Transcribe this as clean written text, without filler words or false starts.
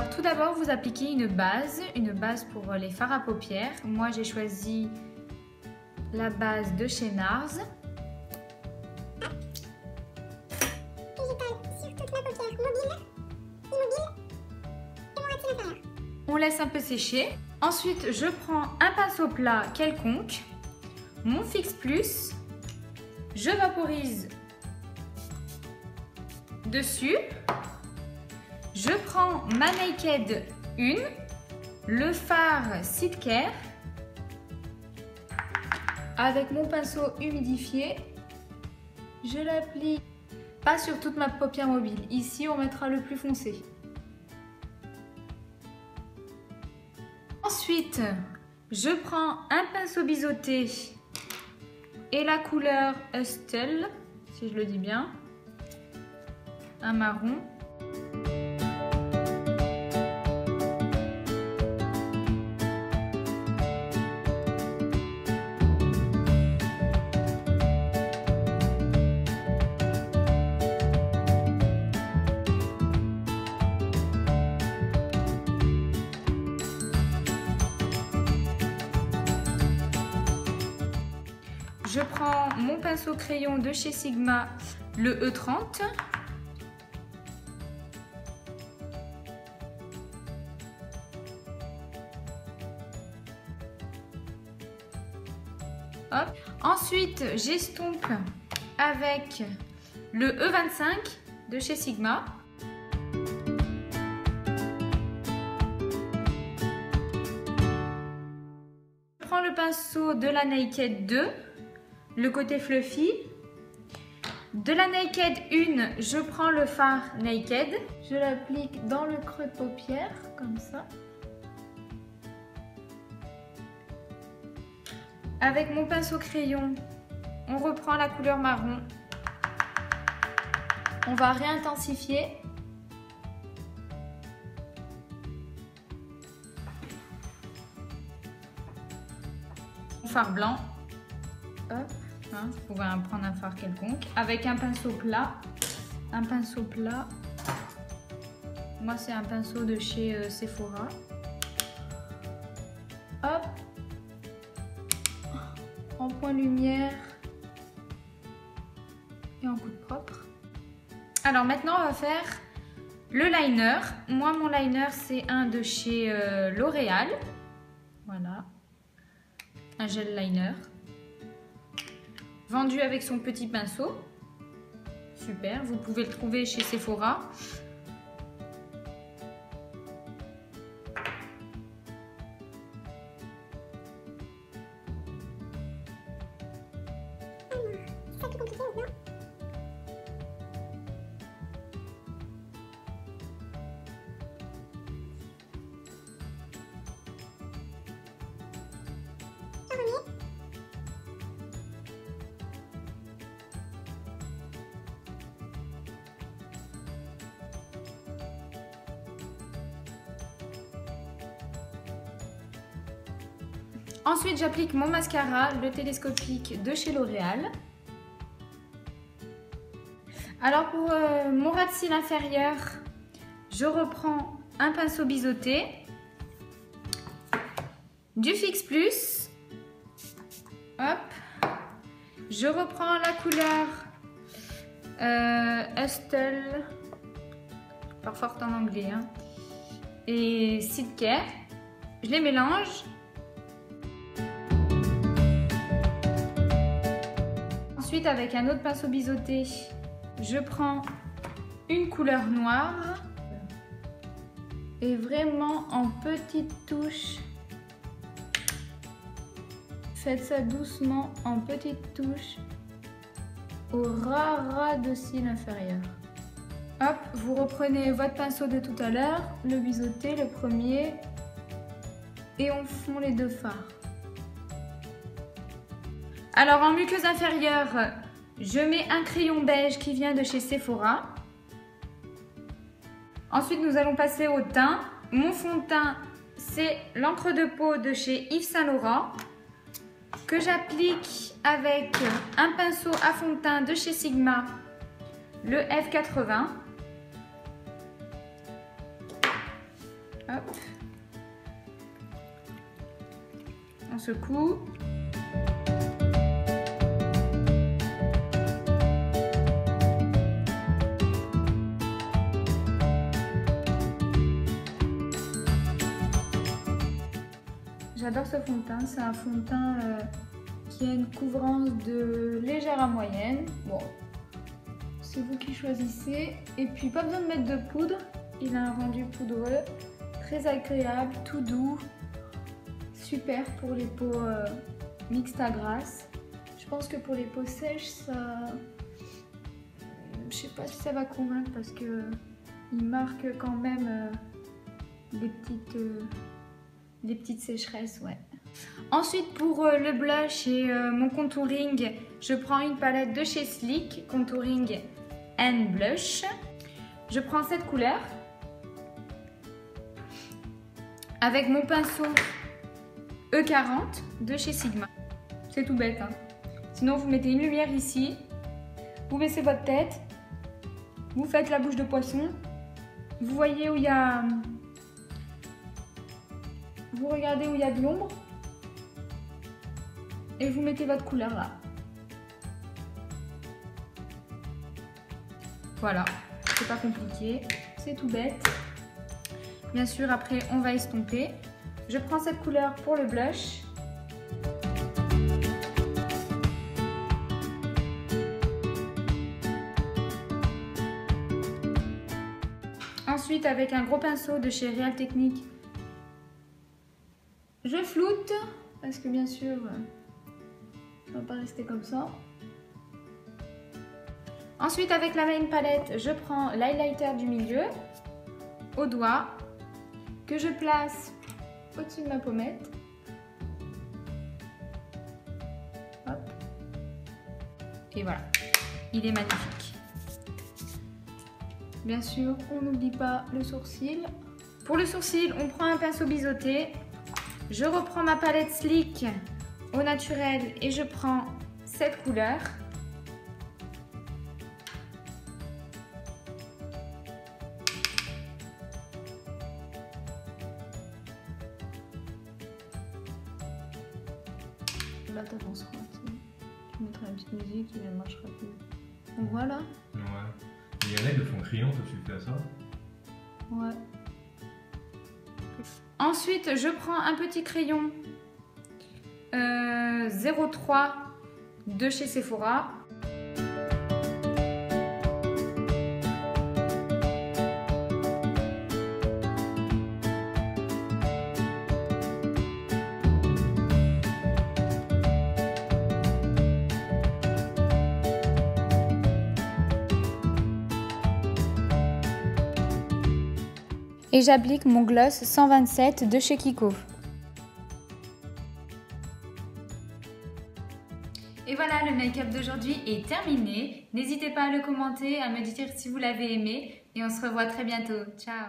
Alors tout d'abord, vous appliquez une base pour les fards à paupières. Moi, j'ai choisi la base de chez NARS. On laisse un peu sécher. Ensuite, je prends un pinceau plat quelconque, mon Fix Plus, je vaporise dessus. Je prends ma Naked 1, le fard Seed Care. Avec mon pinceau humidifié, je l'applique pas sur toute ma paupière mobile. Ici, on mettra le plus foncé. Ensuite, je prends un pinceau biseauté et la couleur Hustle, si je le dis bien, un marron. Je prends mon pinceau crayon de chez Sigma, le E30. Hop. Ensuite, j'estompe avec le E25 de chez Sigma. Je prends le pinceau de la Naked 2. Le côté fluffy. De la Naked 1, je prends le fard Naked. Je l'applique dans le creux de paupière, comme ça. Avec mon pinceau crayon, on reprend la couleur marron. On va réintensifier. Fard blanc. Hop. Hein, vous pouvez prendre un fard quelconque avec un pinceau plat. Moi, c'est un pinceau de chez Sephora. Hop. En point lumière et en coup de propre. Alors maintenant, on va faire le liner. Moi, mon liner, c'est un de chez L'Oréal. Voilà. Un gel liner. Vendu avec son petit pinceau. Super, vous pouvez le trouver chez Sephora. Ensuite, j'applique mon mascara, le télescopique de chez L'Oréal. Alors pour mon ras de cils inférieur, je reprends un pinceau biseauté, du Fix Plus. Hop. Je reprends la couleur Hustle, pas forte en anglais, hein, et Seed Care. Je les mélange. Ensuite, avec un autre pinceau biseauté, je prends une couleur noire et vraiment en petites touches. Faites ça doucement en petites touches au ras de cils inférieur. Hop, vous reprenez votre pinceau de tout à l'heure, le biseauté, le premier, et on fond les deux fards. Alors en muqueuse inférieure, je mets un crayon beige qui vient de chez Sephora. Ensuite, nous allons passer au teint. Mon fond de teint, c'est l'encre de peau de chez Yves Saint Laurent que j'applique avec un pinceau à fond de teint de chez Sigma, le F80. Hop. On secoue. J'adore ce fond de teint, c'est un fond de teint qui a une couvrance de légère à moyenne. Bon, c'est vous qui choisissez. Et puis pas besoin de mettre de poudre, il a un rendu poudreux, très agréable, tout doux. Super pour les peaux mixtes à grasses. Je pense que pour les peaux sèches, ça... Je sais pas si ça va convaincre parce que il marque quand même des petites sécheresses, ouais. Ensuite, pour le blush et mon contouring, je prends une palette de chez Sleek, Contouring and Blush. Je prends cette couleur avec mon pinceau E40 de chez Sigma. C'est tout bête, hein. Sinon, vous mettez une lumière ici, vous baissez votre tête, vous faites la bouche de poisson, vous voyez où il y a... Vous regardez où il y a de l'ombre et vous mettez votre couleur là. Voilà, c'est pas compliqué, c'est tout bête. Bien sûr, après on va estomper. Je prends cette couleur pour le blush. Ensuite, avec un gros pinceau de chez Real Techniques, je floute, parce que bien sûr, ça ne va pas rester comme ça. Ensuite, avec la même palette, je prends l'highlighter du milieu, au doigt, que je place au-dessus de ma pommette. Hop. Et voilà, il est magnifique. Bien sûr, on n'oublie pas le sourcil. Pour le sourcil, on prend un pinceau biseauté. Je reprends ma palette Sleek au naturel et je prends cette couleur. Là, t'avanceras, tu mettras la petite musique et elle marchera plus. Donc voilà. Ouais. Il y en a qui font crayon, toi tu fais ça? Ouais. Ensuite, je prends un petit crayon 03 de chez Sephora. Et j'applique mon gloss 127 de chez Kiko. Et voilà, le make-up d'aujourd'hui est terminé. N'hésitez pas à le commenter, à me dire si vous l'avez aimé. Et on se revoit très bientôt. Ciao!